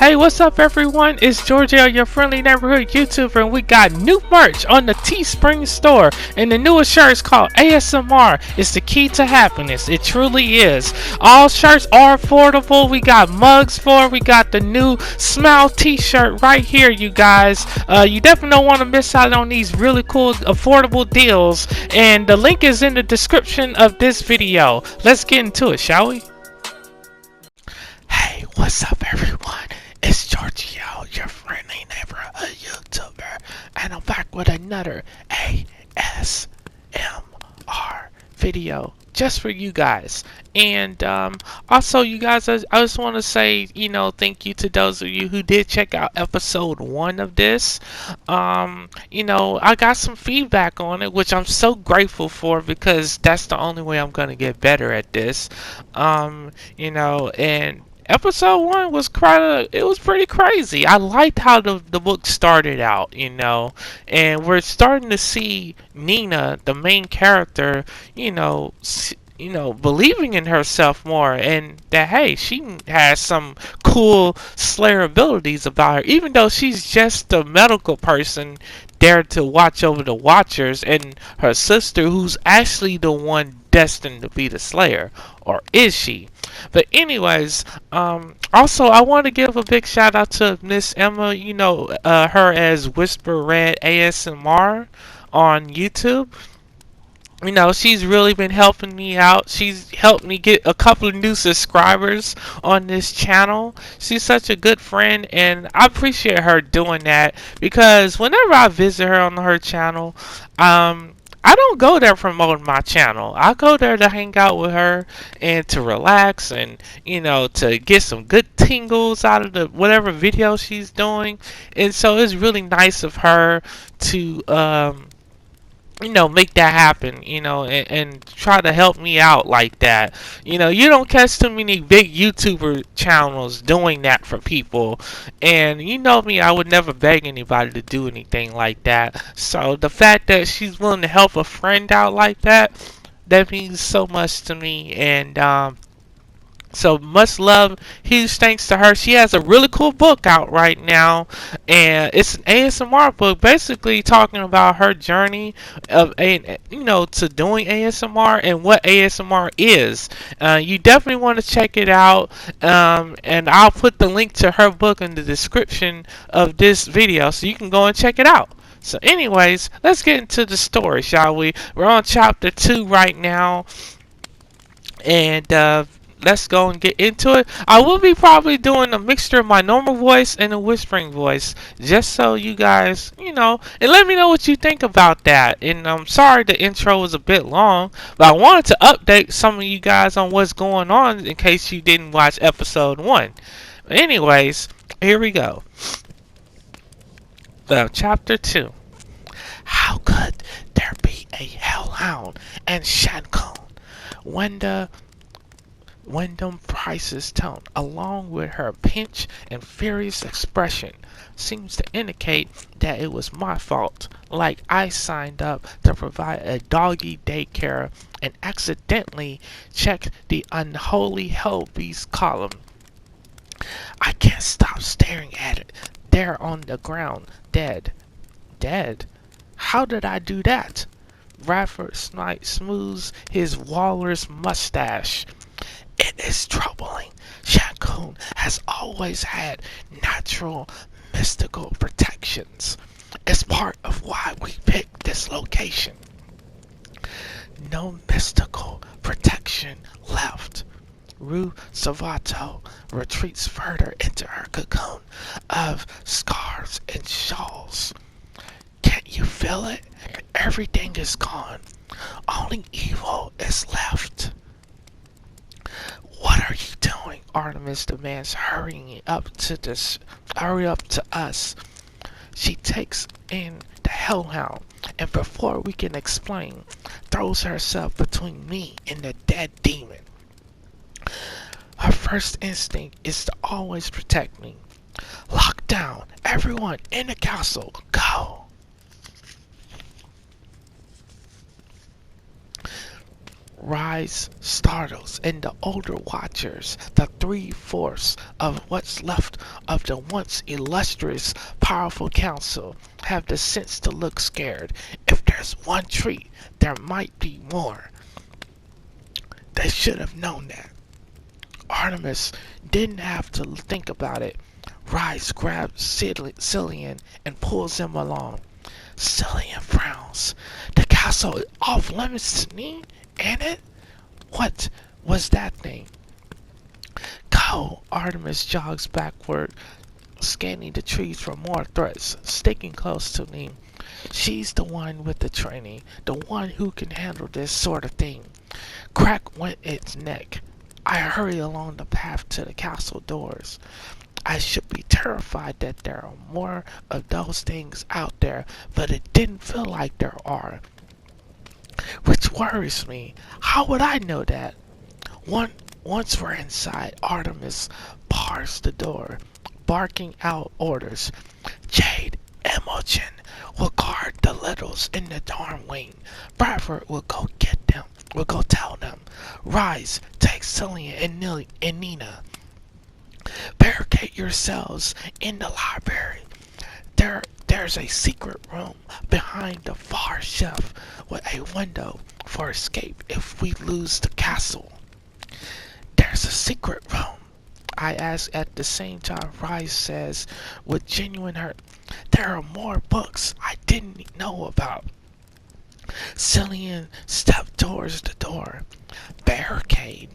Hey, what's up everyone? It's Giorgio, your friendly neighborhood YouTuber, and we got new merch on the Teespring store. And the newest shirt is called ASMR. It's the key to happiness. It truly is. All shirts are affordable. We got mugs for it. We got the new Smile t-shirt right here, you guys. You definitely don't want to miss out on these really cool, affordable deals. And the link is in the description of this video. Let's get into it, shall we? Hey, what's up everyone? It's Giorgio, your friendly neighborhood YouTuber, and I'm back with another ASMR video just for you guys. And also, you guys, I just want to say, thank you to those of you who did check out episode 1 of this. I got some feedback on it, which I'm so grateful for, because that's the only way I'm going to get better at this. And episode 1 was pretty crazy. I liked how the book started out, and we're starting to see Nina, the main character, believing in herself more, and that, hey, she has some cool Slayer abilities about her, even though she's just a medical person there to watch over the Watchers, and her sister, who's actually the one destined to be the Slayer, or is she? But anyways, also I want to give a big shout out to Miss Emma, her as Whisper Red ASMR on YouTube. She's really been helping me out. She's helped me get a couple of new subscribers on this channel. She's such a good friend, and I appreciate her doing that, because whenever I visit her on her channel, I don't go there promoting my channel. I go there to hang out with her and to relax, and to get some good tingles out of the whatever video she's doing. And so it's really nice of her to make that happen, and try to help me out like that. You don't catch too many big YouTuber channels doing that for people. And you know me, I would never beg anybody to do anything like that. So the fact that she's willing to help a friend out like that means so much to me. And so much love, huge thanks to her. She has a really cool book out right now, and it's an ASMR book, basically talking about her journey of to doing ASMR and what ASMR is. You definitely want to check it out, and I'll put the link to her book in the description of this video, so you can go and check it out. So anyways, let's get into the story, shall we? We're on chapter 2 right now, and let's go and get into it. I will be probably doing a mixture of my normal voice and a whispering voice, just so you guys, and let me know what you think about that. And I'm sorry the intro was a bit long, but I wanted to update some of you guys on what's going on in case you didn't watch episode 1. But anyways, here we go. Chapter 2. How could there be a hellhound and Shankun when the Wyndham Price's tone, along with her pinched and furious expression, seems to indicate that it was my fault, like I signed up to provide a doggy daycare and accidentally checked the unholy hellbeast column. I can't stop staring at it, there on the ground, dead. Dead? How did I do that? Radford Snipe smooths his walrus mustache. It is troubling. Shankun has always had natural, mystical protections. It's part of why we picked this location. No mystical protection left. Rue Savato retreats further into her cocoon of scarves and shawls. Can't you feel it? Everything is gone. Only evil is left. What are you doing? Artemis demands, hurry up to us. She takes in the hellhound, and before we can explain, throws herself between me and the dead demon. Her first instinct is to always protect me. Lock down, everyone in the castle, go! Rise startles, and the older watchers, the three-fourths of what's left of the once illustrious, powerful council, have the sense to look scared. If there's one treat, there might be more. They should have known that. Artemis didn't have to think about it. Rise grabs Cillian and pulls him along. Cillian frowns. The castle is off limits to me, ain't it? What was that thing? Go! Artemis jogs backward, scanning the trees for more threats, sticking close to me. She's the one with the training, the one who can handle this sort of thing. Crack went its neck. I hurry along the path to the castle doors. I should be terrified that there are more of those things out there, but it didn't feel like there are. Which worries me. How would I know that? Once we're inside, Artemis bars the door, barking out orders. Jade, Imogen will guard the littles in the dorm wing. Bradford will go get them. We'll go tell them. Rise, take Cillian and Nina. Barricade yourselves in the library. There's a secret room behind the far shelf with a window for escape if we lose the castle. There's a secret room, I ask at the same time Rice says with genuine hurt. There are more books I didn't know about. Cillian stepped towards the door. Barricade?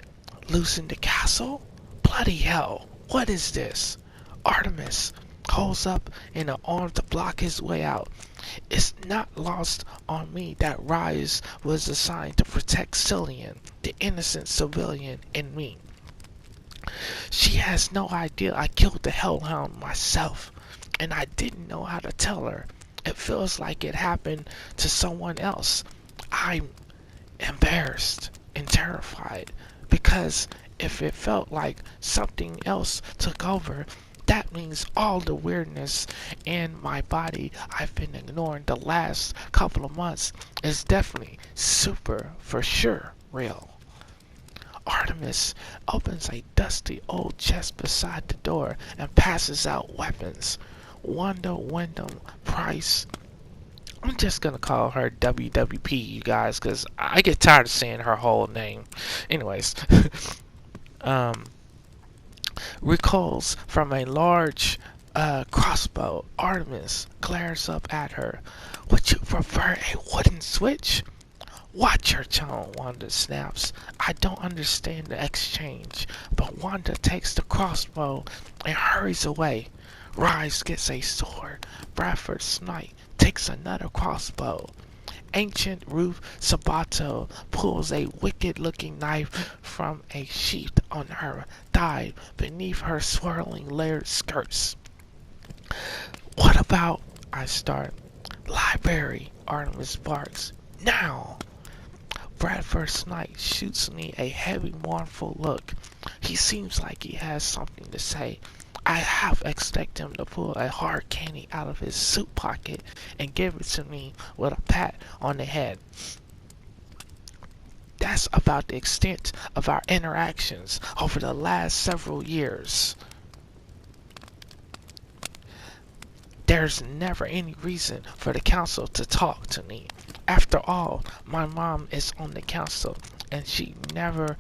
Losing the castle? Bloody hell, what is this? Artemis holds up in an arm to block his way out. It's not lost on me that Rise was assigned to protect Cillian, the innocent civilian, and me. She has no idea I killed the hellhound myself, and I didn't know how to tell her. It feels like it happened to someone else. I'm embarrassed and terrified, because if it felt like something else took over, that means all the weirdness in my body I've been ignoring the last couple of months is definitely super for sure real. Artemis opens a dusty old chest beside the door and passes out weapons. Wanda Wyndham Price. I'm just gonna call her WWP, you guys, because I get tired of saying her whole name. Anyways, recalls from a large crossbow. Artemis glares up at her. Would you prefer a wooden switch? Watch your tone, Wanda snaps. I don't understand the exchange, but Wanda takes the crossbow and hurries away. Rise gets a sword. Bradford Snipe takes another crossbow. Ancient Ruth Sabato pulls a wicked-looking knife from a sheath on her thigh beneath her swirling layered skirts. What about, I start. Library, Artemis barks. Now! Bradford Snipe shoots me a heavy, mournful look. He seems like he has something to say. I half expect him to pull a hard candy out of his suit pocket and give it to me with a pat on the head. That's about the extent of our interactions over the last several years. There's never any reason for the council to talk to me. After all, my mom is on the council and she never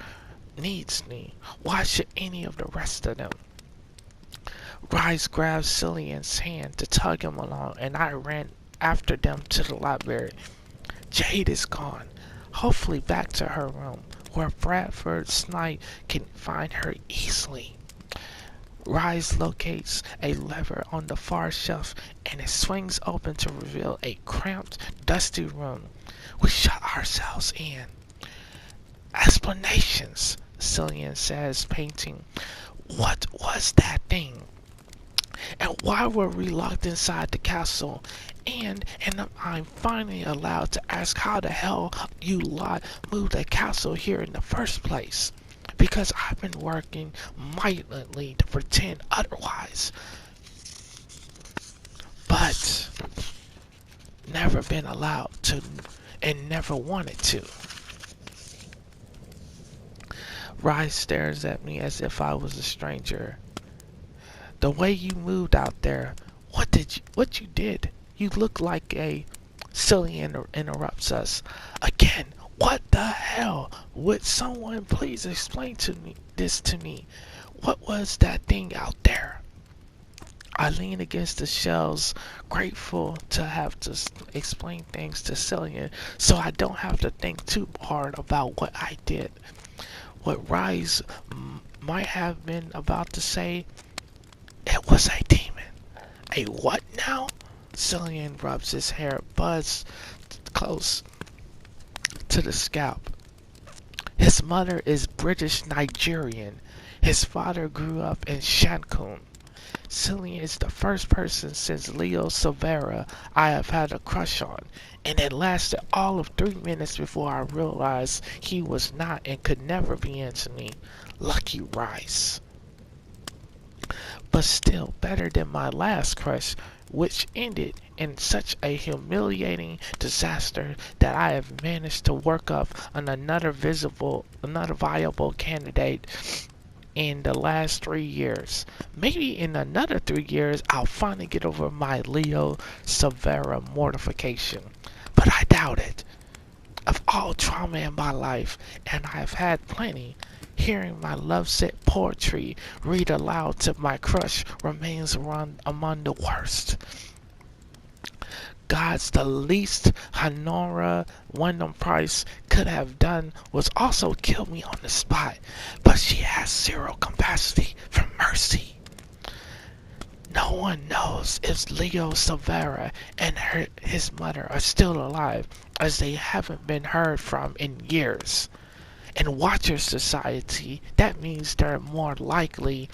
needs me. Why should any of the rest of them? Rise grabs Cillian's hand to tug him along, and I ran after them to the library. Jade is gone, hopefully back to her room, where Bradford Snipe can find her easily. Rise locates a lever on the far shelf, and it swings open to reveal a cramped, dusty room. We shut ourselves in. Explanations, Cillian says, painting. What was that thing? And why were we locked inside the castle? And I'm finally allowed to ask how the hell you lot moved a castle here in the first place. Because I've been working mightily to pretend otherwise. But never been allowed to and never wanted to. Rise stares at me as if I was a stranger. The way you moved out there, what you did? You look like a silly interrupts us. Again, what the hell? Would someone please explain this to me? What was that thing out there? I lean against the shelves, grateful to have to explain things to Cillian so I don't have to think too hard about what I did. What Rise might have been about to say, it was a demon. A what now? Cillian rubs his hair buzzed close to the scalp. His mother is British Nigerian. His father grew up in Cancun. Cillian is the first person since Leo Silvera I have had a crush on, and it lasted all of 3 minutes before I realized he was not and could never be into me. Lucky Rice. But still better than my last crush, which ended in such a humiliating disaster that I have managed to work up on another viable candidate in the last 3 years. Maybe in another 3 years I'll finally get over my Leo Silvera mortification. But I doubt it. Of all trauma in my life, and I've had plenty, hearing my lovesick poetry read aloud to my crush remains among the worst. God's the least Honora Wyndham Price could have done was also kill me on the spot, but she has zero capacity for mercy. No one knows if Leo Silvera and his mother are still alive, as they haven't been heard from in years. In Watcher Society, that means they're more than likely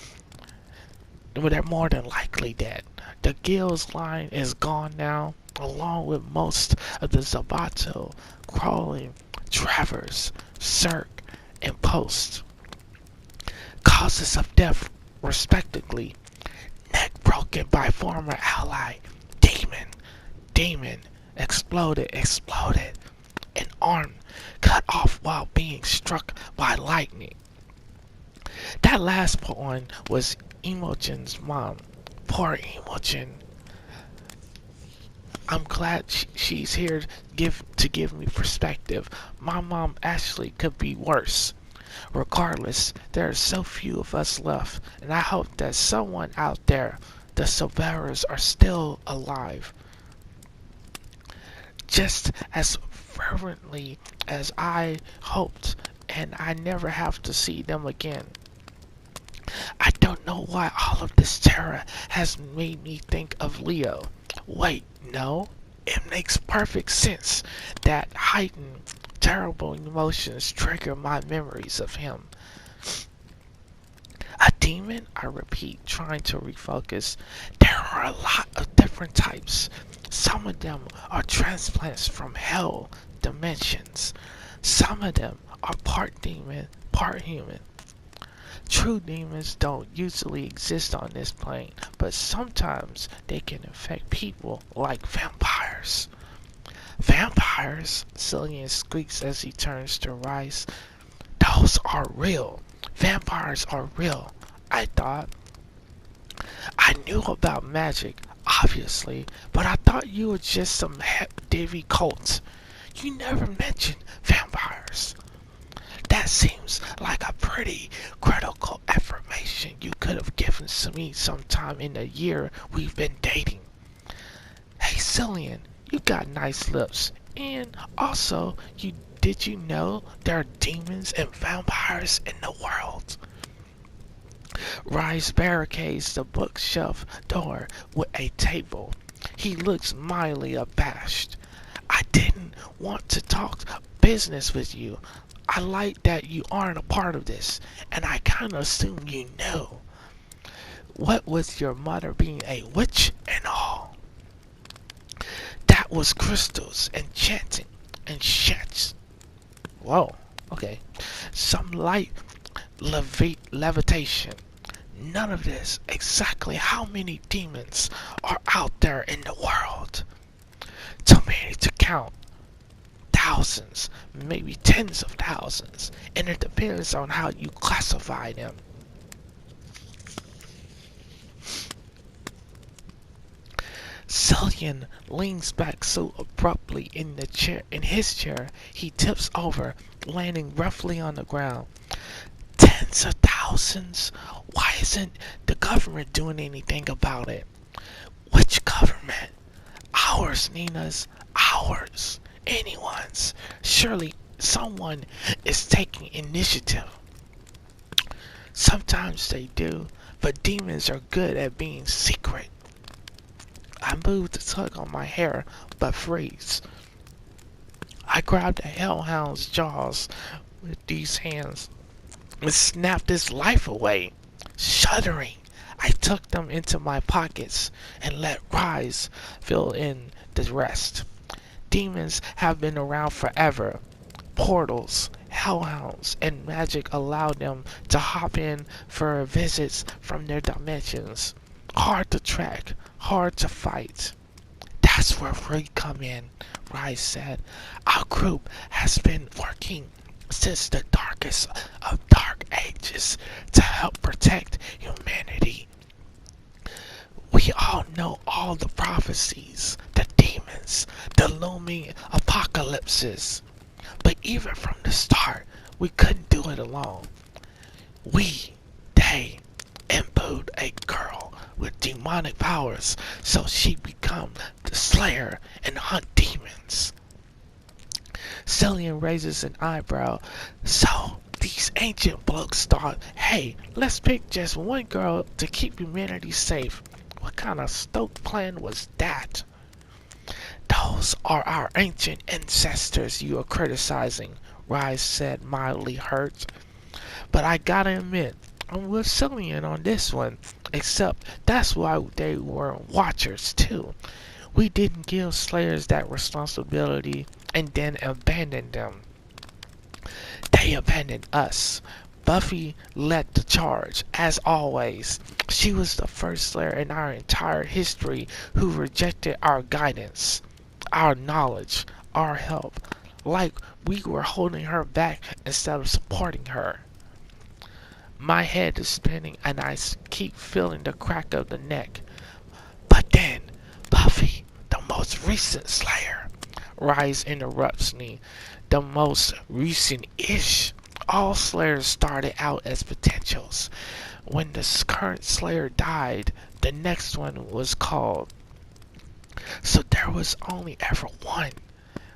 dead. The Gills line is gone now, along with most of the Zabato, Crawling, Travers, Cirque, and Post. Causes of death, respectively: neck broken by former ally, Demon, exploded, and arm cut off while being struck by lightning. That last poem was Imogen's mom. Poor Imogen. I'm glad she's here to give me perspective. My mom actually could be worse. Regardless, there are so few of us left, and I hope that someone out there, the Silveras, are still alive. Just as fervently as I hoped, and I never have to see them again. I don't know why all of this terror has made me think of Leo. Wait, no, it makes perfect sense that heightened, terrible emotions trigger my memories of him. A demon, I repeat, trying to refocus. There are a lot of different types. Some of them are transplants from hell dimensions. Some of them are part demon, part human. True demons don't usually exist on this plane, but sometimes they can infect people like vampires. Vampires? Cillian squeaks as he turns to Rice. Those are real. Vampires are real, I thought. I knew about magic, obviously, but I thought you were just some hep-divvy cult. You never mentioned vampires. That seems like a pretty critical information you could have given to me sometime in the year we've been dating. Hey Cillian, you got nice lips, and also, did you know there are demons and vampires in the world? Rice barricades the bookshelf door with a table. He looks mildly abashed. I didn't want to talk business with you. I like that you aren't a part of this, and I kinda assume you know. What with your mother being a witch and all? That was crystals and chanting and shits. Whoa, okay. Some light levitation. None of this. Exactly how many demons are out there in the world? Too many to count. thousands, maybe tens of thousands, and it depends on how you classify them. Cillian leans back so abruptly in his chair, he tips over, landing roughly on the ground. Tens of thousands? Why isn't the government doing anything about it? Which government? Ours, Nina's. Ours. Anyone's. Surely someone is taking initiative. Sometimes they do, but demons are good at being secret. I move to tug on my hair, but freeze. I grab the hellhound's jaws with these hands and snapped his life away. Shuddering, I tucked them into my pockets and let Rise fill in the rest. Demons have been around forever. Portals, hellhounds, and magic allow them to hop in for visits from their dimensions. Hard to track, hard to fight. That's where we come in, Rise said. Our group has been working since the darkest of dark ages to help protect humanity. We all know all the prophecies, the demons, the looming apocalypses. But even from the start, we couldn't do it alone. They imbued a girl with demonic powers so she become the slayer and hunt demons. Cillian raises an eyebrow. So these ancient blokes thought, hey, let's pick just one girl to keep humanity safe. What kind of stoked plan was that? Those are our ancient ancestors you are criticizing, Rise said, mildly hurt. But I gotta admit, I'm with Cillian on this one, except that's why they were watchers too. We didn't give slayers that responsibility and then abandon them. They abandoned us. Buffy led the charge, as always. She was the first slayer in our entire history who rejected our guidance, our knowledge, our help, like we were holding her back instead of supporting her. My head is spinning and I keep feeling the crack of the neck. But then, Buffy, the most recent slayer, Rise interrupts me. The most recent-ish. All slayers started out as potentials. When the current slayer died, the next one was called. So there was only ever one.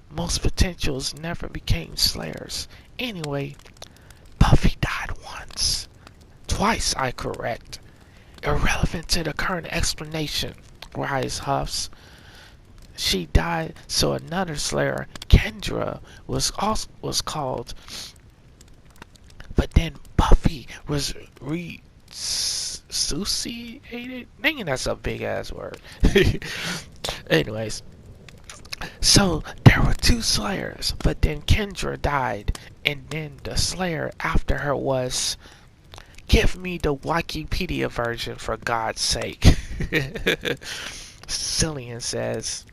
Most potentials never became slayers. Anyway, Buffy died once. Twice, I correct. Irrelevant to the current explanation, Rise huffs. She died so another slayer, Kendra, was called. But then Buffy was resuscitated? Dang, that's a big ass word. Anyways, so there were two slayers, but then Kendra died, and then the slayer after her was... Give me the Wikipedia version for God's sake. Cillian says.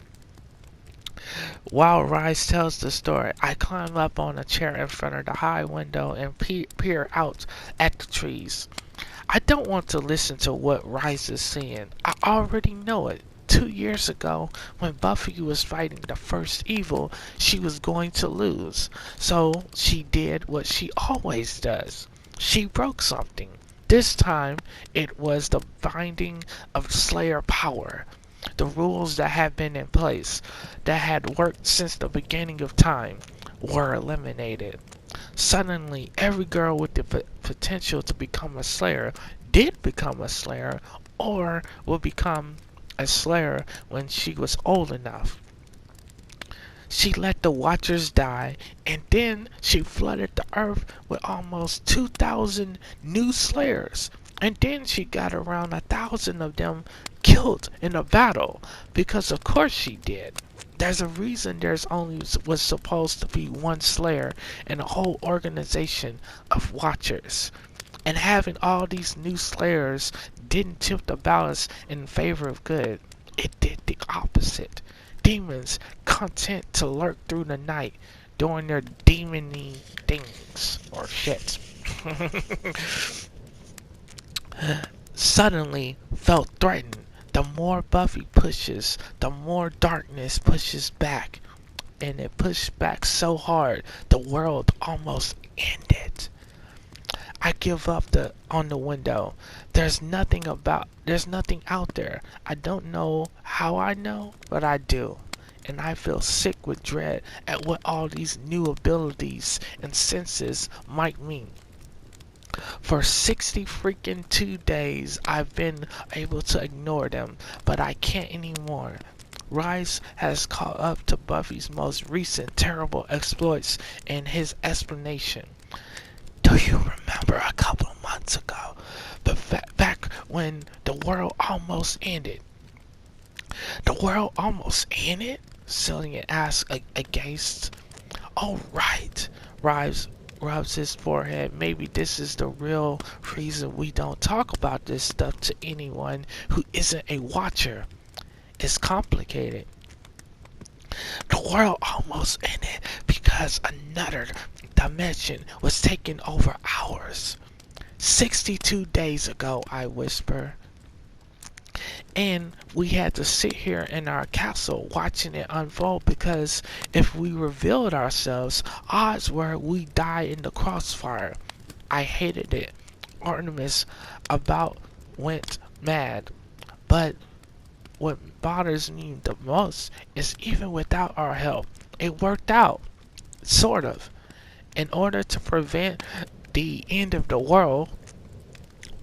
While Rise tells the story, I climb up on a chair in front of the high window and peer out at the trees. I don't want to listen to what Rise is saying. I already know it. 2 years ago, when Buffy was fighting the first evil, she was going to lose. So she did what she always does. She broke something. This time, it was the binding of Slayer power. The rules that had been in place, that had worked since the beginning of time, were eliminated. Suddenly, every girl with the potential to become a slayer did become a slayer, or would become a slayer when she was old enough. She let the Watchers die, and then she flooded the earth with almost 2,000 new slayers. And then she got around 1,000 of them killed in a battle, because of course she did. There's a reason there's only was supposed to be one slayer in a whole organization of Watchers. And having all these new slayers didn't tip the balance in favor of good. It did the opposite. Demons, content to lurk through the night, doing their demony things or shit. Suddenly felt threatened. The more Buffy pushes, the more darkness pushes back. And it pushed back so hard, the world almost ended. I give up on the window. There's nothing out there. I don't know how I know, but I do. And I feel sick with dread at what all these new abilities and senses might mean. For 60 freaking 2 days, I've been able to ignore them, but I can't anymore. Rise has caught up to Buffy's most recent terrible exploits in his explanation. Do you remember a couple of months ago, but back when the world almost ended? The world almost ended? Cillian asked aghast. Oh, right. Rise rubs his forehead. Maybe this is the real reason we don't talk about this stuff to anyone who isn't a watcher. It's complicated. The world almost ended because another dimension was taking over ours. 62 days ago, I whisper. And we had to sit here in our castle watching it unfold because if we revealed ourselves, odds were we'd die in the crossfire. I hated it. Artemis about went mad. But what bothers me the most is even without our help, it worked out. Sort of. In order to prevent the end of the world,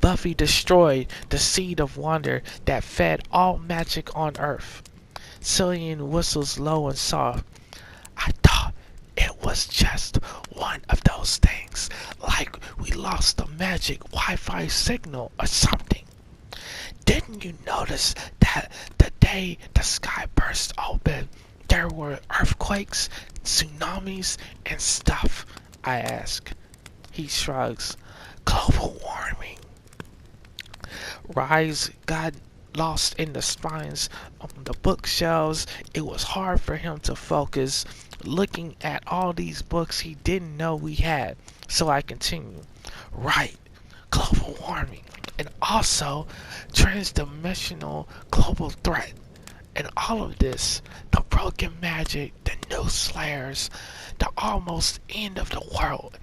Buffy destroyed the seed of wonder that fed all magic on Earth. Cillian whistles low and soft. I thought it was just one of those things, like we lost the magic Wi-Fi signal or something. Didn't you notice that the day the sky burst open, there were earthquakes, tsunamis, and stuff? I ask. He shrugs. Global warming. Rise got lost in the spines on the bookshelves. It was hard for him to focus, looking at all these books he didn't know we had. So I continue. Right, global warming. And also transdimensional global threat. And all of this, the broken magic, the new slayers, the almost end of the world,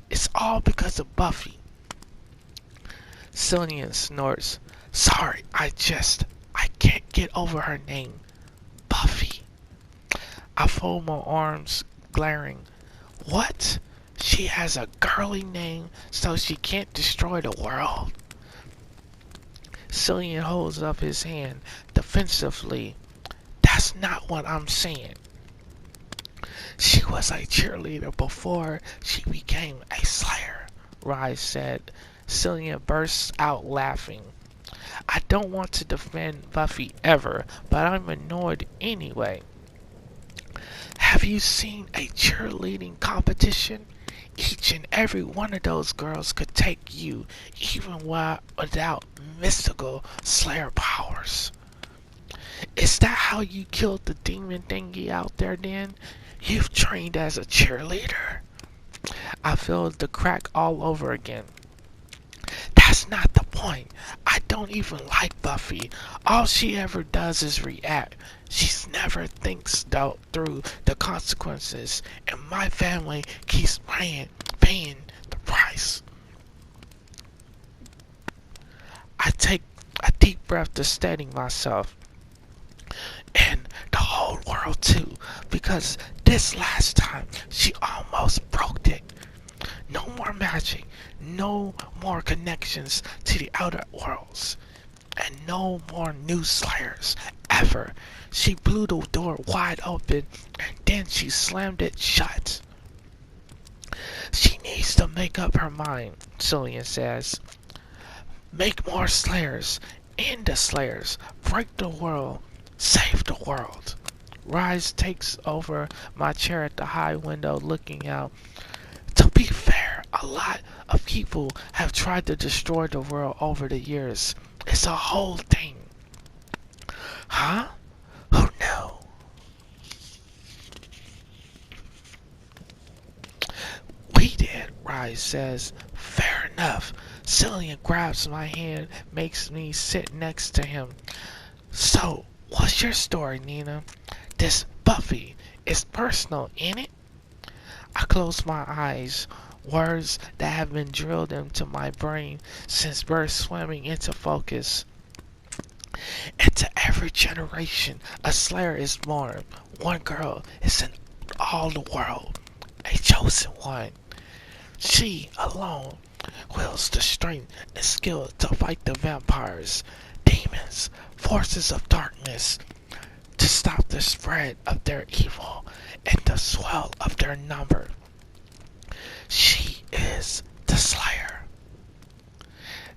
it's all because of Buffy. Cillian snorts. Sorry, I can't get over her name. Buffy. I fold my arms, glaring. What? She has a girly name so she can't destroy the world? Cillian holds up his hand defensively. That's not what I'm saying. She was a cheerleader before she became a slayer, Rise said. Cillian bursts out laughing. I don't want to defend Buffy ever, but I'm annoyed anyway. Have you seen a cheerleading competition? Each and every one of those girls could take you, even without mystical slayer powers. Is that how you killed the demon thingy out there then? You've trained as a cheerleader? I feel the crack all over again. That's not the point. I don't even like Buffy. All she ever does is react. She never thinks through the consequences, and my family keeps paying the price. I take a deep breath to steady myself. And the whole world too, because this last time she almost broke it. No more magic, no more connections to the outer worlds, and no more new slayers, ever. She blew the door wide open, and then she slammed it shut. She needs to make up her mind, Cillian says. Make more slayers, end the slayers, break the world, save the world. Rise takes over my chair at the high window looking out. To be fair, a lot of people have tried to destroy the world over the years. It's a whole thing. Huh? Who knew? Rise says. Fair enough. Cillian grabs my hand, makes me sit next to him. So, what's your story, Nina? This Buffy is personal, ain't it? I close my eyes. Words that have been drilled into my brain since birth swimming into focus. Into every generation, a Slayer is born. One girl is in all the world. A chosen one. She alone wields the strength and skill to fight the vampires, demons, forces of darkness, to stop the spread of their evil and the swell of their number. She is the Slayer.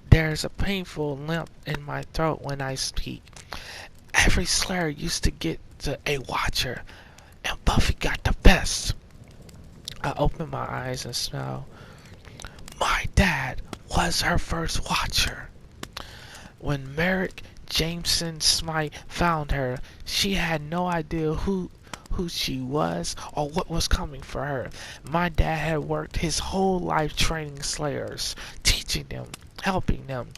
There's a painful lump in my throat when I speak. Every Slayer used to get to a Watcher, and Buffy got the best. I open my eyes and smile. My dad was her first Watcher. When Merrick Jameson Smythe found her, she had no idea who she was or what was coming for her. My dad had worked his whole life training Slayers, teaching them, helping them,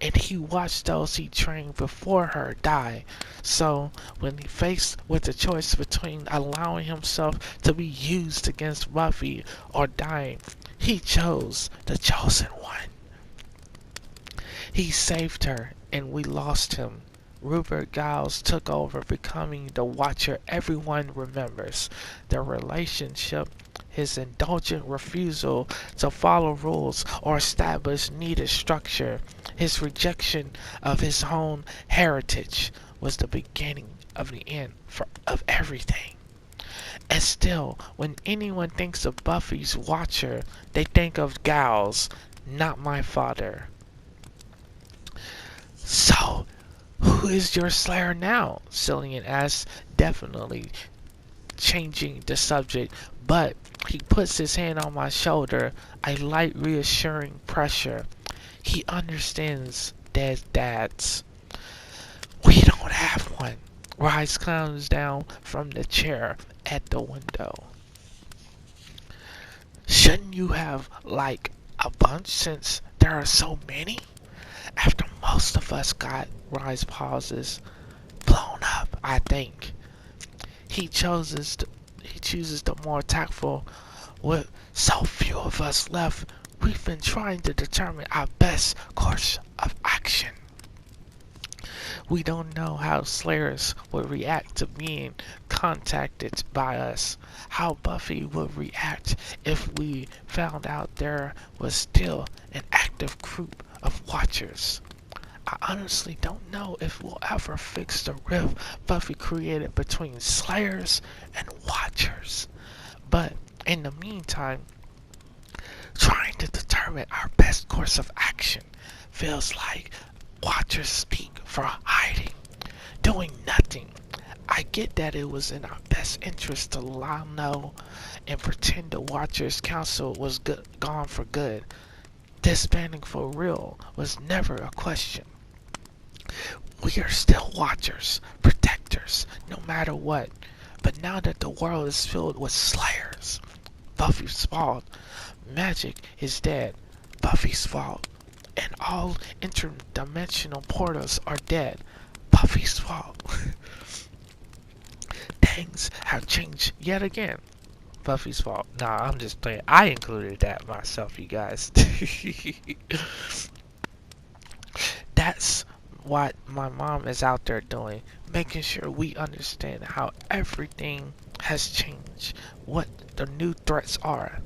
and he watched those he trained before her die. So when he faced with the choice between allowing himself to be used against Buffy or dying, he chose the chosen one. He saved her and we lost him. Rupert Giles took over, becoming the Watcher everyone remembers. Their relationship, his indulgent refusal to follow rules or establish needed structure, his rejection of his own heritage, was the beginning of the end of everything. And still, when anyone thinks of Buffy's Watcher, they think of Giles, not my father. So, who is your Slayer now? Cillian asks, definitely changing the subject, but he puts his hand on my shoulder, a light reassuring pressure. He understands dads. We don't have one. Rise comes down from the chair at the window. Shouldn't you have, like, a bunch since there are so many? After most of us got, Rise pauses, blown up, I think. He chooses the more tactful. With so few of us left, we've been trying to determine our best course of action. We don't know how Slayers would react to being contacted by us, how Buffy would react if we found out there was still an active group of Watchers. I honestly don't know if we'll ever fix the rift Buffy created between Slayers and Watchers. But in the meantime, trying to determine our best course of action feels like Watchers speak for hiding, doing nothing. I get that it was in our best interest to lie low and pretend the Watchers Council was gone for good. Disbanding for real was never a question. We are still Watchers, protectors, no matter what. But now that the world is filled with Slayers, Buffy's fault. Magic is dead, Buffy's fault. And all interdimensional portals are dead, Buffy's fault. Things have changed yet again, Buffy's fault. Nah, I'm just playing. I included that myself, you guys. That's what my mom is out there doing, making sure we understand how everything has changed, what the new threats are.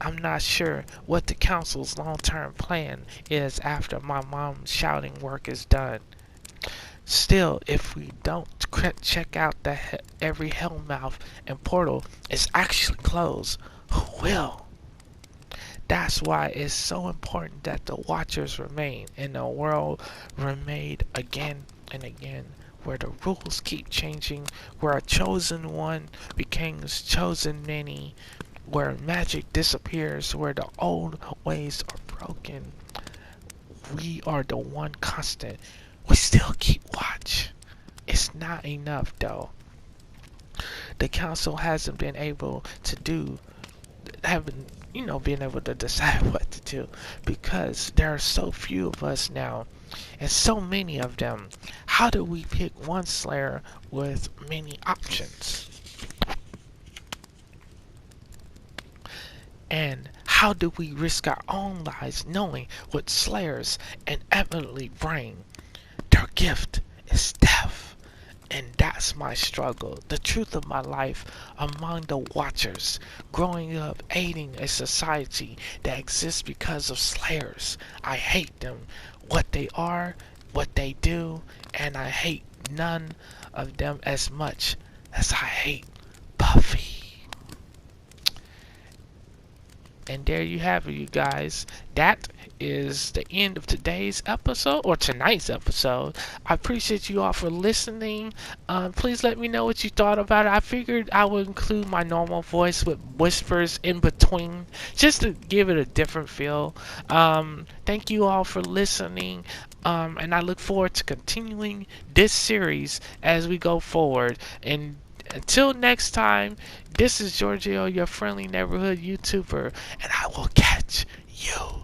I'm not sure what the council's long-term plan is after my mom's shouting work is done. Still, if we don't check out that every hellmouth and portal is actually closed, who will? That's why it's so important that the Watchers remain in a world remade again and again, where the rules keep changing, where a chosen one becomes chosen many, where magic disappears, where the old ways are broken. We are the one constant. We still keep watch. It's not enough though. The council hasn't been able to do, haven't being able to decide what to do, because there are so few of us now and so many of them. How do we pick one Slayer with many options? And how do we risk our own lives knowing what Slayers inevitably bring? Their gift is death. And that's my struggle, the truth of my life among the Watchers, growing up aiding a society that exists because of Slayers. I hate them, what they are, what they do, and I hate none of them as much as I hate Buffy. And there you have it, you guys. That is the end of today's episode, or tonight's episode. I appreciate you all for listening. Please let me know what you thought about it. I figured I would include my normal voice with whispers in between, just to give it a different feel. Thank you all for listening. And I look forward to continuing this series as we go forward. And until next time, this is GEORGIO, your friendly neighborhood YouTuber, and I will catch you